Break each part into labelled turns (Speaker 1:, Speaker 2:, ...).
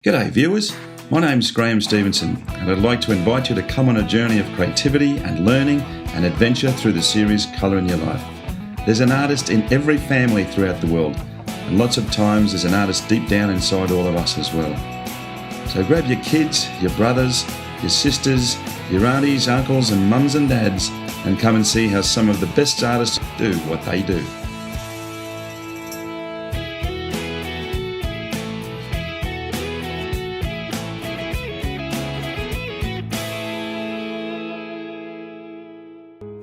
Speaker 1: G'day viewers, my name's Graham Stevenson and I'd like to invite you to come on a journey of creativity and learning and adventure through the series Colour in Your Life. There's an artist in every family throughout the world, and lots of times there's an artist deep down inside all of us as well. So grab your kids, your brothers, your sisters, your aunties, uncles and mums and dads and come and see how some of the best artists do what they do.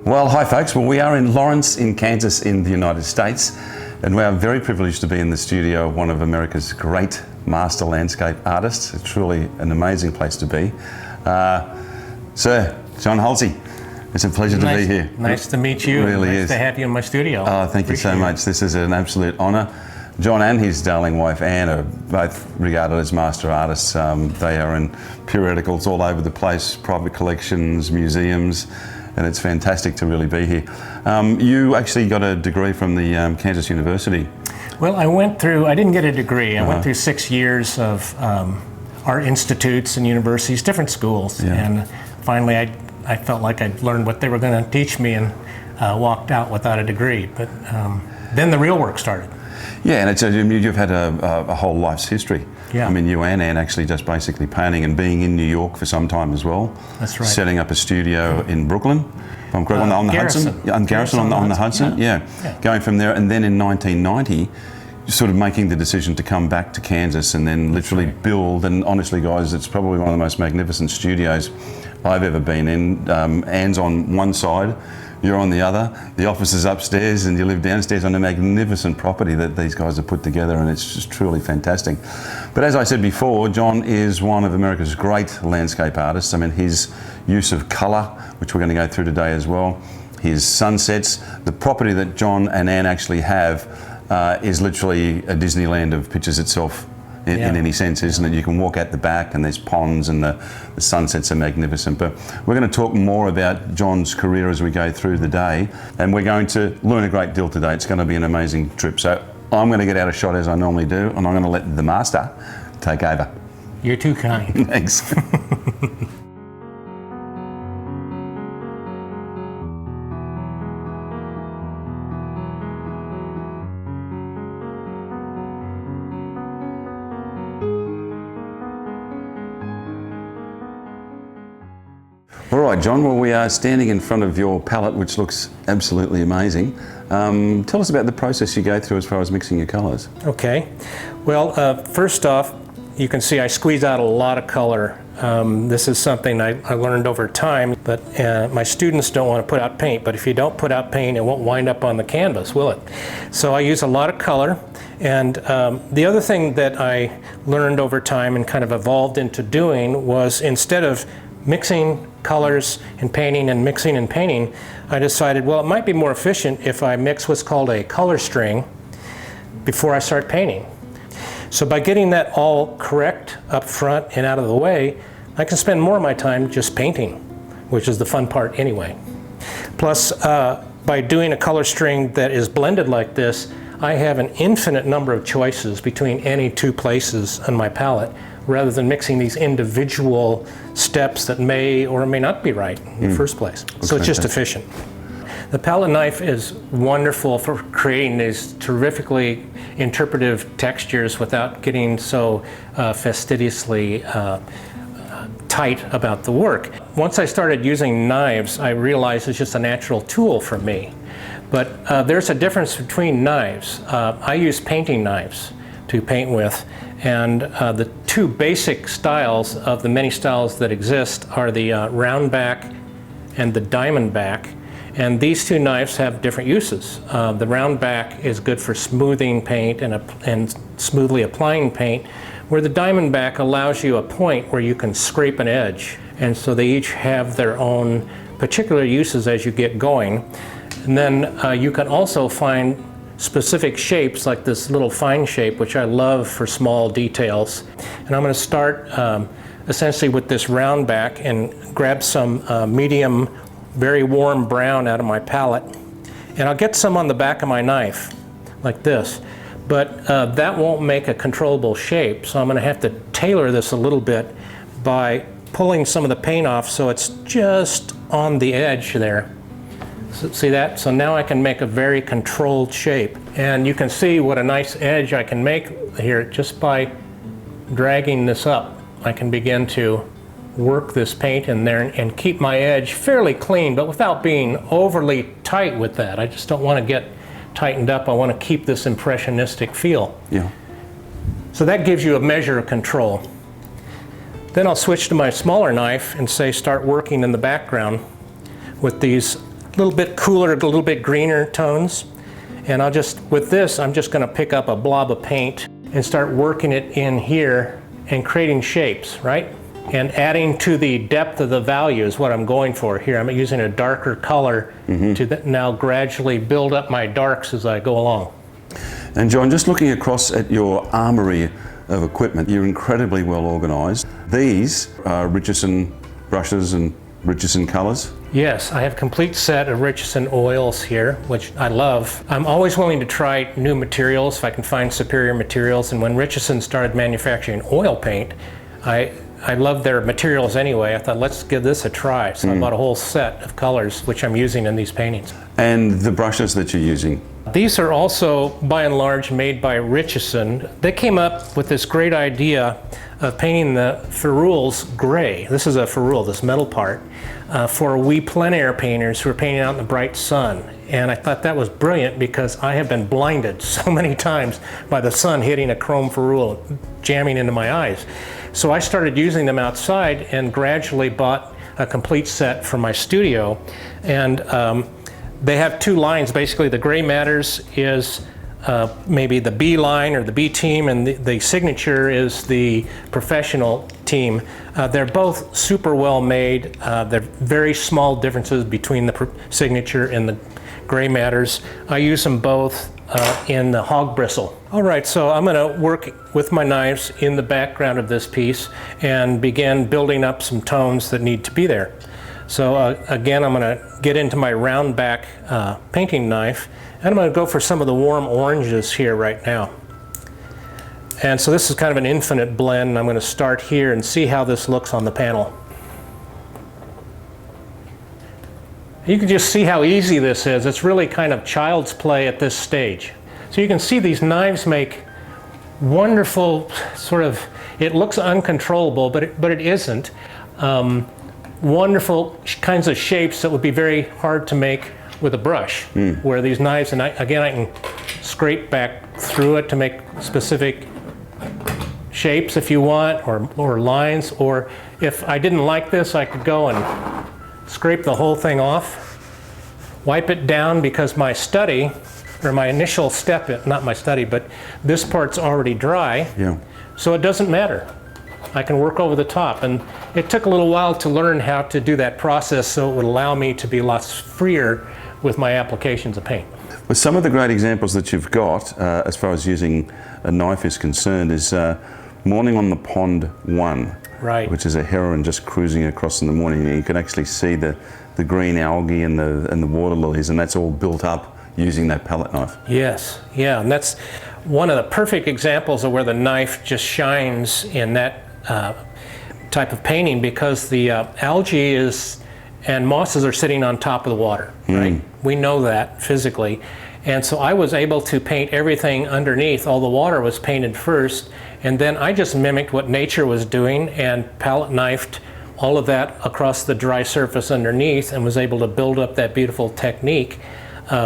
Speaker 2: Well, hi folks. Well, we are in Lawrence in Kansas in the United States, and we are very privileged to be in the studio of one of America's great master landscape artists. It's truly an amazing place to be. Sir, John Hulsey, it's a pleasure to be here.
Speaker 3: Nice to meet you.
Speaker 2: Really
Speaker 3: nice
Speaker 2: is.
Speaker 3: to have you in my studio.
Speaker 2: Oh, thank you so much. This is an absolute honour. John and his darling wife Anne are both regarded as master artists. They are in periodicals all over the place, private collections, museums, and it's fantastic to really be here. You actually got a degree from the Kansas University.
Speaker 3: Well, I didn't get a degree. I went through 6 years of art institutes and universities, different schools, and finally I felt like I'd learned what they were going to teach me and walked out without a degree. But then the real work started.
Speaker 2: Yeah, and you've had a whole life's history.
Speaker 3: Yeah.
Speaker 2: I mean, you and Anne actually just basically painting and being in New York for some time as well.
Speaker 3: That's right.
Speaker 2: Setting up a studio in Brooklyn, if I'm correct, on the
Speaker 3: Garrison.
Speaker 2: Hudson. Yeah, Garrison on the Hudson. Yeah. Going from there, and then in 1990, sort of making the decision to come back to Kansas and then literally build. And honestly, guys, it's probably one of the most magnificent studios I've ever been in. Anne's on one side, you're on the other. The office is upstairs and you live downstairs on a magnificent property that these guys have put together, and it's just truly fantastic. But as I said before, John is one of America's great landscape artists. I mean, his use of colour, which we're going to go through today as well, his sunsets, the property that John and Anne actually have is literally a Disneyland of pictures itself. In any sense, isn't it? You can walk out the back and there's ponds and the sunsets are magnificent. But we're going to talk more about John's career as we go through the day, and we're going to learn a great deal today. It's going to be an amazing trip. So I'm going to get out of shot as I normally do, and I'm going to let the master take over.
Speaker 3: You're too kind.
Speaker 2: Thanks. All right, John, well, we are standing in front of your palette, which looks absolutely amazing. Tell us about the process you go through as far as mixing your colours.
Speaker 3: Okay. Well, first off, you can see I squeeze out a lot of color. This is something I learned over time, but my students don't want to put out paint, but if you don't put out paint, it won't wind up on the canvas, will it? So I use a lot of color, and the other thing that I learned over time and kind of evolved into doing was, instead of mixing colors and painting and mixing and painting, I decided, well, it might be more efficient if I mix what's called a color string before I start painting. So by getting that all correct up front and out of the way, I can spend more of my time just painting, which is the fun part anyway. Plus, by doing a color string that is blended like this, I have an infinite number of choices between any two places on my palette, rather than mixing these individual steps that may or may not be right in the first place. So it's just efficient. The palette knife is wonderful for creating these terrifically interpretive textures without getting so fastidiously tight about the work. Once I started using knives, I realized it's just a natural tool for me. But there's a difference between knives. I use painting knives to paint with, and the two basic styles of the many styles that exist are the round back and the diamond back, and these two knives have different uses. The round back is good for smoothing paint and smoothly applying paint, where the diamond back allows you a point where you can scrape an edge, and so they each have their own particular uses as you get going. And then you can also find specific shapes, like this little fine shape, which I love for small details. And I'm going to start essentially with this round back and grab some medium, very warm brown out of my palette. And I'll get some on the back of my knife, like this. but that won't make a controllable shape. So I'm going to have to tailor this a little bit by pulling some of the paint off so it's just on the edge there. So, see that? So now I can make a very controlled shape. And you can see what a nice edge I can make here just by dragging this up. I can begin to work this paint in there and keep my edge fairly clean, but without being overly tight with that. I just don't want to get tightened up. I want to keep this impressionistic feel.
Speaker 2: Yeah.
Speaker 3: So that gives you a measure of control. Then I'll switch to my smaller knife and say start working in the background with these little bit cooler, a little bit greener tones. And I'll just, with this, I'm just going to pick up a blob of paint and start working it in here and creating shapes, right? And adding to the depth of the value is what I'm going for here. I'm using a darker color to now gradually build up my darks as I go along.
Speaker 2: And John, just looking across at your armory of equipment, you're incredibly well organized. These are Richardson brushes and Richardson colors?
Speaker 3: Yes, I have a complete set of Richardson oils here, which I love. I'm always willing to try new materials if I can find superior materials, and when Richardson started manufacturing oil paint, I love their materials anyway. I thought, let's give this a try. So I bought a whole set of colors, which I'm using in these paintings.
Speaker 2: And the brushes that you're using?
Speaker 3: These are also, by and large, made by Richardson. They came up with this great idea of painting the ferrules gray. This is a ferrule, this metal part, for we plein air painters who are painting out in the bright sun. And I thought that was brilliant because I have been blinded so many times by the sun hitting a chrome ferrule, jamming into my eyes. So I started using them outside and gradually bought a complete set for my studio. And they have two lines. Basically, the gray matters is maybe the B line or the B team, and the signature is the professional team. They're both super well made. They're very small differences between the signature and the gray matters. I use them both in the hog bristle. All right, so I'm going to work with my knives in the background of this piece and begin building up some tones that need to be there. So again, I'm going to get into my round back painting knife, and I'm going to go for some of the warm oranges here right now. And so this is kind of an infinite blend, and I'm going to start here and see how this looks on the panel. You can just see how easy this is. It's really kind of child's play at this stage. So you can see these knives make wonderful sort of, it looks uncontrollable, but it isn't. Wonderful kinds of shapes that would be very hard to make with a brush. Where these knives, and again I can scrape back through it to make specific shapes if you want, or lines, or if I didn't like this I could go and scrape the whole thing off, wipe it down, because my study, or my initial step, not my study, but this part's already dry, so it doesn't matter. I can work over the top, and it took a little while to learn how to do that process so it would allow me to be lots freer with my applications of paint.
Speaker 2: Well, some of the great examples that you've got as far as using a knife is concerned is Morning on the Pond 1.
Speaker 3: Right.
Speaker 2: Which is a heron just cruising across in the morning. You can actually see the green algae and the water lilies, and that's all built up using that palette knife. Yes,
Speaker 3: yeah, and that's one of the perfect examples of where the knife just shines in that type of painting, because the algae and mosses are sitting on top of the water, right? We know that physically. And so I was able to paint everything underneath. All the water was painted first, and then I just mimicked what nature was doing and palette knifed all of that across the dry surface underneath, and was able to build up that beautiful technique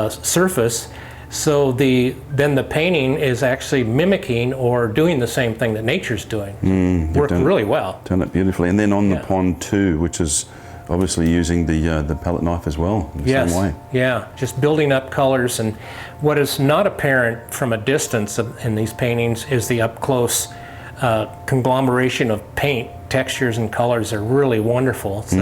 Speaker 3: surface. So then the painting is actually mimicking or doing the same thing that nature's doing. Worked really well.
Speaker 2: Done it beautifully. And then on the Pond 2, which is obviously using the palette knife as well, in the same way.
Speaker 3: Yeah, just building up colors. And what is not apparent from a distance in these paintings is the up-close conglomeration of paint. Textures and colors are really wonderful. So.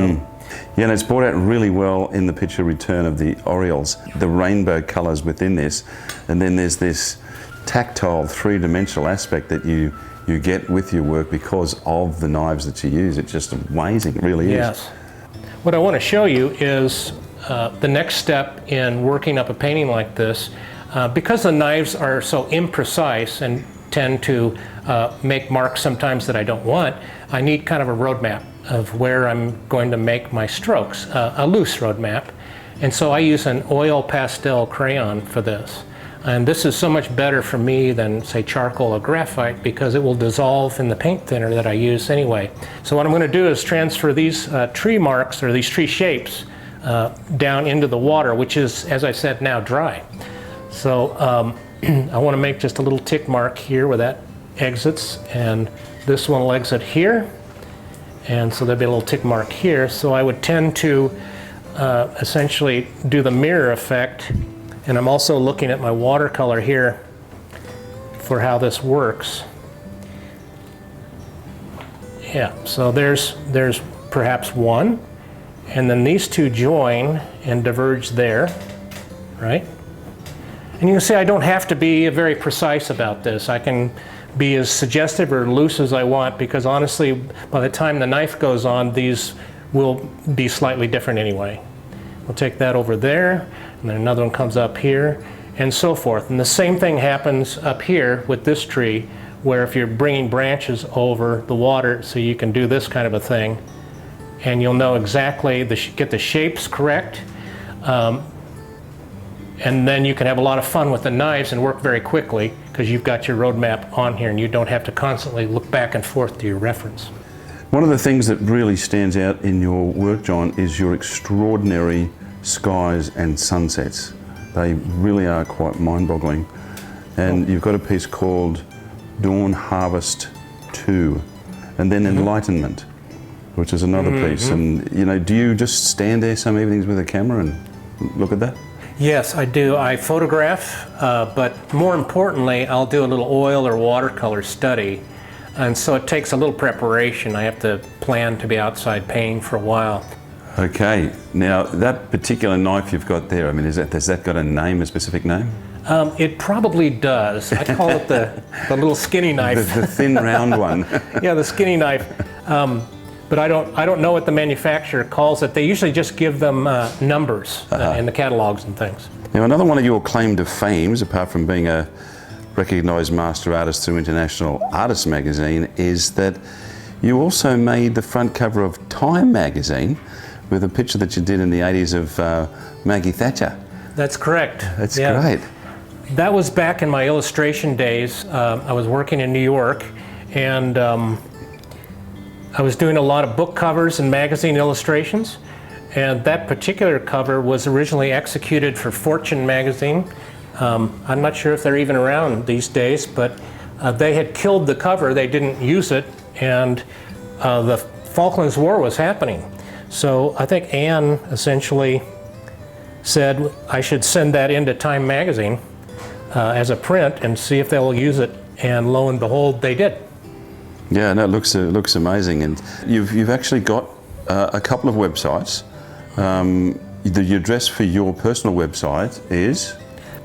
Speaker 2: Yeah, and it's brought out really well in the picture Return of the Orioles, the rainbow colors within this. And then there's this tactile, three-dimensional aspect that you get with your work because of the knives that you use. It's just amazing, it really is.
Speaker 3: Yes. What I want to show you is the next step in working up a painting like this. Because the knives are so imprecise and tend to make marks sometimes that I don't want, I need kind of a roadmap of where I'm going to make my strokes, a loose roadmap. And so I use an oil pastel crayon for this. And this is so much better for me than, say, charcoal or graphite, because it will dissolve in the paint thinner that I use anyway. So what I'm going to do is transfer these tree marks, or these tree shapes, down into the water, which is, as I said, now dry. So I want to make just a little tick mark here where that exits, and this one will exit here. And so there'll be a little tick mark here. So I would tend to essentially do the mirror effect. And I'm also looking at my watercolor here for how this works. Yeah, so there's perhaps one, and then these two join and diverge there, right? And you can see I don't have to be very precise about this. I can be as suggestive or loose as I want, because honestly, by the time the knife goes on, these will be slightly different anyway. We'll take that over there, and then another one comes up here, and so forth. And the same thing happens up here with this tree, where if you're bringing branches over the water, so you can do this kind of a thing, and you'll know exactly, get the shapes correct, and then you can have a lot of fun with the knives and work very quickly, because you've got your roadmap on here, and you don't have to constantly look back and forth to your reference.
Speaker 2: One of the things that really stands out in your work, John, is your extraordinary skies and sunsets. They really are quite mind-boggling. And you've got a piece called Dawn Harvest 2, and then Enlightenment, which is another piece. And you know, do you just stand there some evenings with a camera and look at that?
Speaker 3: Yes, I do. I photograph, but more importantly, I'll do a little oil or watercolor study. And so it takes a little preparation. I have to plan to be outside painting for a while.
Speaker 2: Okay, now that particular knife you've got there, I mean, has that got a name, a specific name?
Speaker 3: It probably does. I call it the little skinny knife.
Speaker 2: The thin round one.
Speaker 3: Yeah, the skinny knife. But I don't know what the manufacturer calls it. They usually just give them numbers in the catalogs and things.
Speaker 2: Now, another one of your claim to fames, apart from being a recognised master artist through International Artists magazine, is that you also made the front cover of Time magazine with a picture that you did in the 80s of Maggie Thatcher.
Speaker 3: That's correct.
Speaker 2: That's great.
Speaker 3: That was back in my illustration days. I was working in New York, and I was doing a lot of book covers and magazine illustrations, and that particular cover was originally executed for Fortune magazine. I'm not sure if they're even around these days, but they had killed the cover. They didn't use it, and the Falklands War was happening. So I think Anne essentially said I should send that into Time magazine as a print and see if they'll use it, and lo and behold, they did.
Speaker 2: Yeah, no, it looks amazing, and you've actually got a couple of websites. The address for your personal website is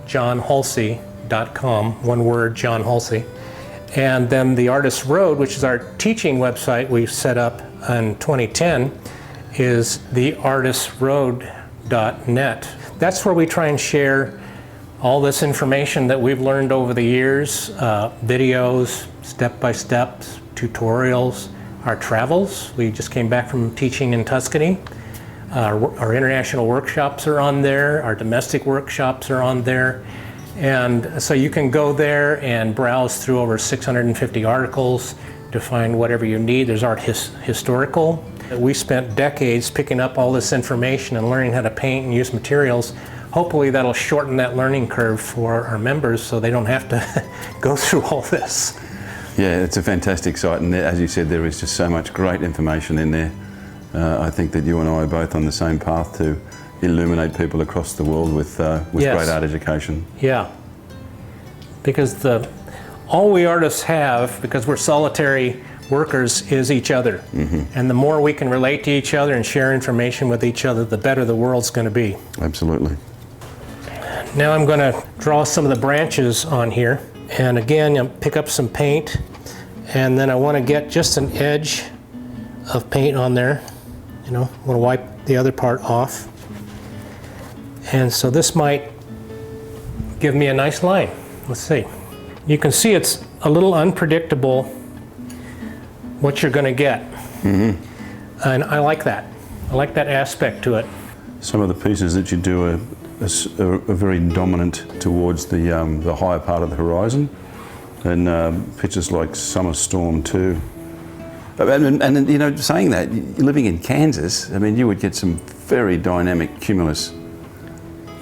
Speaker 3: johnhulsey.com, one word, John Hulsey. And then the Artist's Road, which is our teaching website we set up in 2010, is theartistroad.net. That's where we try and share all this information that we've learned over the years, videos, step-by-steps, tutorials, our travels. We just came back from teaching in Tuscany. Our international workshops are on there, our domestic workshops are on there. And so you can go there and browse through over 650 articles to find whatever you need. There's art historical. We spent decades picking up all this information and learning how to paint and use materials. Hopefully that'll shorten that learning curve for our members so they don't have to go through all this.
Speaker 2: Yeah, it's a fantastic site, and as you said, there is just so much great information in there. I think that you and I are both on the same path to illuminate people across the world with
Speaker 3: Yes.
Speaker 2: great art education.
Speaker 3: Yeah, because all we artists have, because we're solitary workers, is each other. And the more we can relate to each other and share information with each other, the better the world's going to be.
Speaker 2: Absolutely.
Speaker 3: Now I'm going to draw some of the branches on here. And again, I'll pick up some paint, and then I want to get just an edge of paint on there. You know, I want to wipe the other part off. And so this might give me a nice line. Let's see. You can see it's a little unpredictable what you're going to get. And I like that. I like that aspect to it.
Speaker 2: Some of the pieces that you do are very dominant towards the higher part of the horizon, and pictures like Summer Storm too. And you know, saying that, living in Kansas, I mean, you would get some very dynamic cumulus.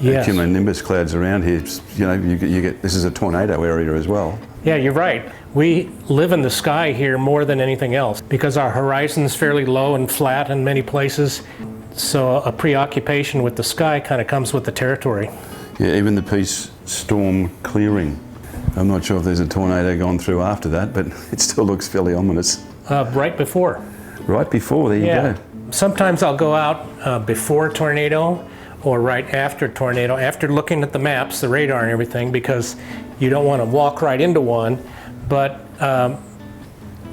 Speaker 3: Yes.
Speaker 2: Cumulonimbus clouds around here. You know, you get this is a tornado area as well.
Speaker 3: Yeah, you're right. We live in the sky here more than anything else because our horizon's fairly low and flat in many places. So a preoccupation with the sky kind of comes with the territory.
Speaker 2: Yeah, even the piece Storm Clearing. I'm not sure if there's a tornado gone through after that, but it still looks fairly ominous.
Speaker 3: Right before.
Speaker 2: Right before, there you go.
Speaker 3: Sometimes I'll go out before tornado or right after tornado, after looking at the maps, the radar and everything, because you don't want to walk right into one. But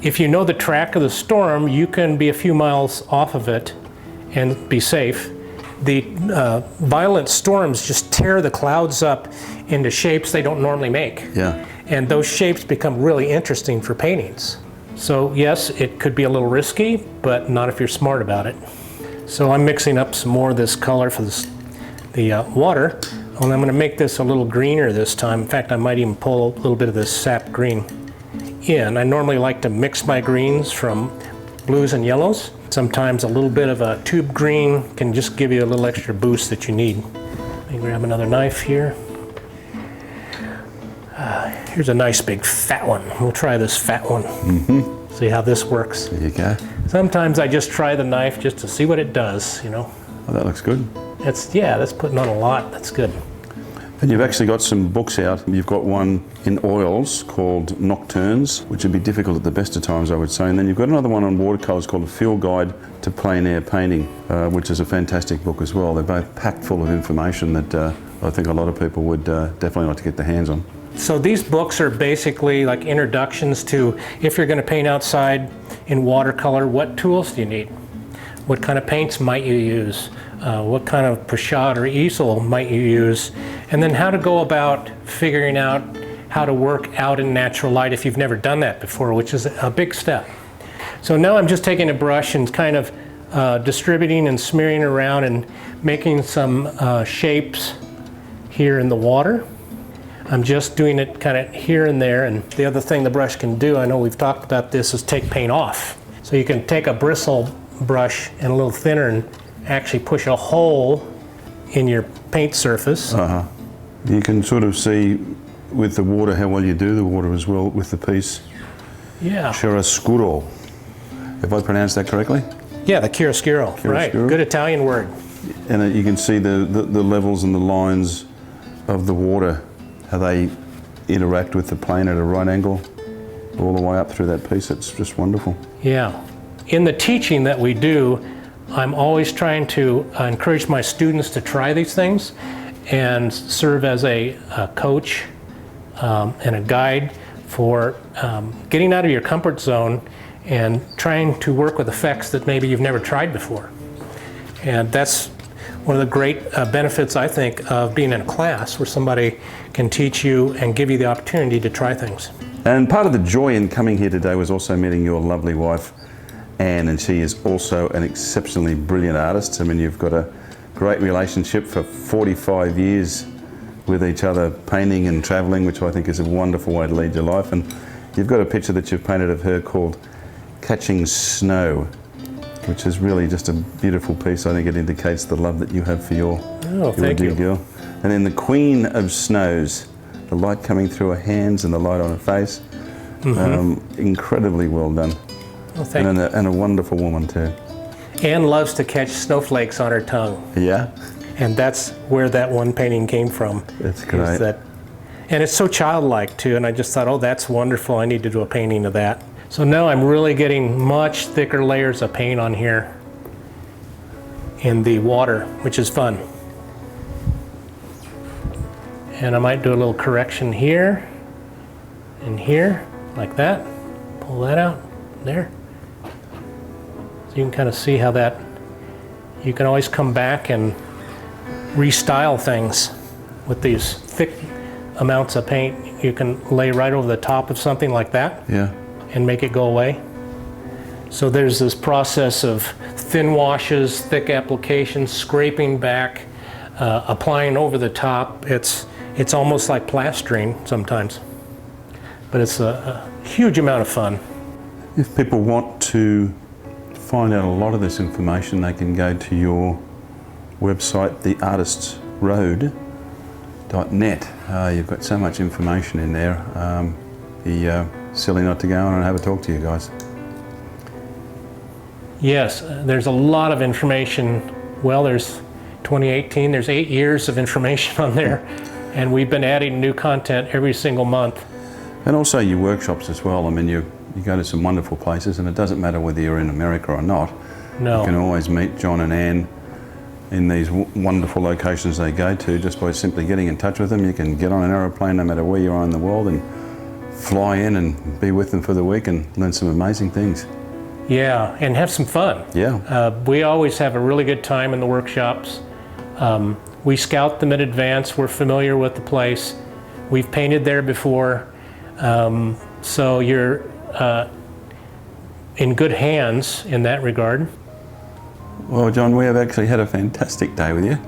Speaker 3: if you know the track of the storm, you can be a few miles off of it and be safe. The violent storms just tear the clouds up into shapes they don't normally make.
Speaker 2: Yeah.
Speaker 3: And those shapes become really interesting for paintings. So yes, it could be a little risky, but not if you're smart about it. So I'm mixing up some more of this color for the water. And I'm going to make this a little greener this time. In fact, I might even pull a little bit of this sap green in. I normally like to mix my greens from blues and yellows. Sometimes a little bit of a tube green can just give you a little extra boost that you need. Let me grab another knife here. Here's a nice big fat one. We'll try this fat one. See how this works.
Speaker 2: There you go.
Speaker 3: Sometimes I just try the knife just to see what it does, you know.
Speaker 2: Oh, that looks good.
Speaker 3: That's putting on a lot. That's good.
Speaker 2: And you've actually got some books out. You've got one in oils called Nocturnes, which would be difficult at the best of times, I would say. And then you've got another one on watercolours called A Field Guide to Plein Air Painting, which is a fantastic book as well. They're both packed full of information that I think a lot of people would definitely like to get their hands on.
Speaker 3: So these books are basically like introductions to, if you're going to paint outside in watercolor, what tools do you need? What kind of paints might you use? What kind of pochade or easel might you use? And then how to go about figuring out how to work out in natural light if you've never done that before, which is a big step. So now I'm just taking a brush and kind of distributing and smearing around and making some shapes here in the water. I'm just doing it kind of here and there, and the other thing the brush can do, I know we've talked about this, is take paint off. So you can take a bristle brush and a little thinner and actually push a hole in your paint surface.
Speaker 2: You can sort of see with the water how well you do the water as well with the piece.
Speaker 3: Yeah.
Speaker 2: Chiaroscuro. If I pronounced that correctly?
Speaker 3: Yeah, the chiaroscuro. Right. Good Italian word.
Speaker 2: And you can see the levels and the lines of the water, how they interact with the plane at a right angle all the way up through that piece. It's just wonderful.
Speaker 3: Yeah. In the teaching that we do, I'm always trying to encourage my students to try these things and serve as a coach and a guide for getting out of your comfort zone and trying to work with effects that maybe you've never tried before. And that's one of the great benefits, I think, of being in a class where somebody can teach you and give you the opportunity to try things.
Speaker 2: And part of the joy in coming here today was also meeting your lovely wife, Anne, and she is also an exceptionally brilliant artist. I mean, you've got a great relationship for 45 years with each other, painting and travelling, which I think is a wonderful way to lead your life. And you've got a picture that you've painted of her called Catching Snow, which is really just a beautiful piece. I think it indicates the love that you have for your dear girl. And then the Queen of Snows, the light coming through her hands and the light on her face. Incredibly well done.
Speaker 3: Well, thank you.
Speaker 2: And a wonderful woman too.
Speaker 3: Anne loves to catch snowflakes on her tongue.
Speaker 2: Yeah?
Speaker 3: And that's where that one painting came from.
Speaker 2: That's great.
Speaker 3: And it's so childlike too, and I just thought, oh, that's wonderful, I need to do a painting of that. So now I'm really getting much thicker layers of paint on here in the water, which is fun. And I might do a little correction here and here, like that. Pull that out, there. So you can kind of see how that, you can always come back and restyle things with these thick amounts of paint you can lay right over the top of something like that
Speaker 2: Yeah.
Speaker 3: and make it go away. So there's this process of thin washes, thick applications, scraping back, applying over the top. It's almost like plastering sometimes, but it's a huge amount of fun.
Speaker 2: If people want to find out a lot of this information, they can go to your website, theartistroad.net. You've got so much information in there. Be silly not to go on and have a talk to you guys.
Speaker 3: Yes, there's a lot of information. Well, there's 2018, there's 8 years of information on there, and we've been adding new content every single month.
Speaker 2: And also your workshops as well. I mean, you go to some wonderful places, and it doesn't matter whether you're in America or not.
Speaker 3: No.
Speaker 2: You can always meet John and Anne in these wonderful locations they go to just by simply getting in touch with them. You can get on an aeroplane no matter where you are in the world and fly in and be with them for the week and learn some amazing things.
Speaker 3: Yeah, and have some fun.
Speaker 2: Yeah.
Speaker 3: We always have a really good time in the workshops. We scout them in advance. We're familiar with the place. We've painted there before. So you're in good hands in that regard.
Speaker 2: Well, John, we have actually had a fantastic day with you.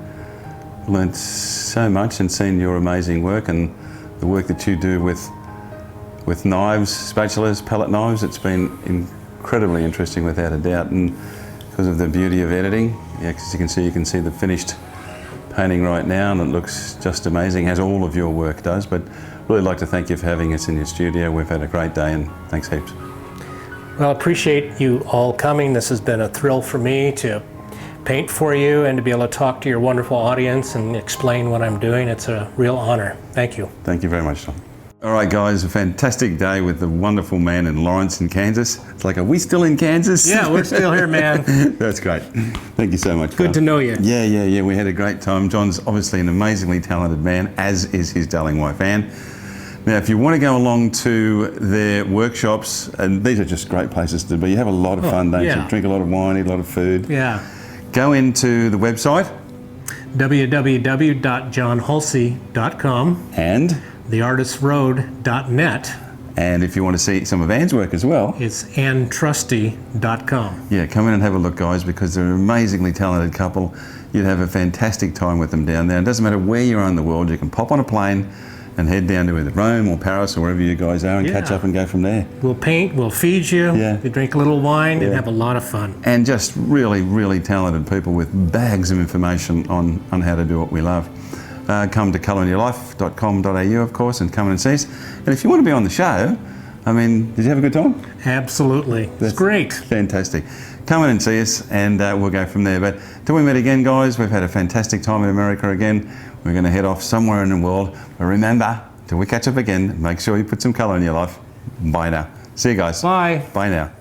Speaker 2: Learned so much and seen your amazing work and the work that you do with knives, spatulas, palette knives. It's been incredibly interesting without a doubt, and because of the beauty of editing, as you can see the finished painting right now, and it looks just amazing, as all of your work does. But really like to thank you for having us in your studio. We've had a great day, and thanks heaps.
Speaker 3: Well, I appreciate you all coming. This has been a thrill for me to paint for you and to be able to talk to your wonderful audience and explain what I'm doing. It's a real honor. Thank you.
Speaker 2: Thank you very much, John. All right, guys, a fantastic day with the wonderful man in Lawrence in Kansas. It's like, are we still in Kansas?
Speaker 3: Yeah, we're still here, man.
Speaker 2: That's great. Thank you so much.
Speaker 3: Good to know you.
Speaker 2: Yeah. We had a great time. John's obviously an amazingly talented man, as is his darling wife, Anne. Now, if you want to go along to their workshops, and these are just great places to be. You have a lot of fun, don't you? Drink a lot of wine, eat a lot of food.
Speaker 3: Yeah.
Speaker 2: Go into the website.
Speaker 3: www.johnhulsey.com.
Speaker 2: And
Speaker 3: theartistroad.net.
Speaker 2: And if you want to see some of Anne's work as well,
Speaker 3: it's annetrusty.com.
Speaker 2: Yeah, come in and have a look, guys, because they're an amazingly talented couple. You'd have a fantastic time with them down there. It doesn't matter where you are in the world, you can pop on a plane and head down to either Rome or Paris or wherever you guys are and catch up and go from there.
Speaker 3: We'll paint, we'll feed you, you drink a little wine and have a lot of fun.
Speaker 2: And just really, really talented people with bags of information on how to do what we love. Come to colorinyourlife.com.au, of course, and come in and see us. And if you want to be on the show, I mean, did you have a good time?
Speaker 3: Absolutely. It's great.
Speaker 2: Fantastic. Come in and see us, and we'll go from there. But till we meet again, guys, we've had a fantastic time in America again. We're going to head off somewhere in the world. But remember, till we catch up again, make sure you put some colour in your life. Bye now. See you guys.
Speaker 3: Bye.
Speaker 2: Bye now.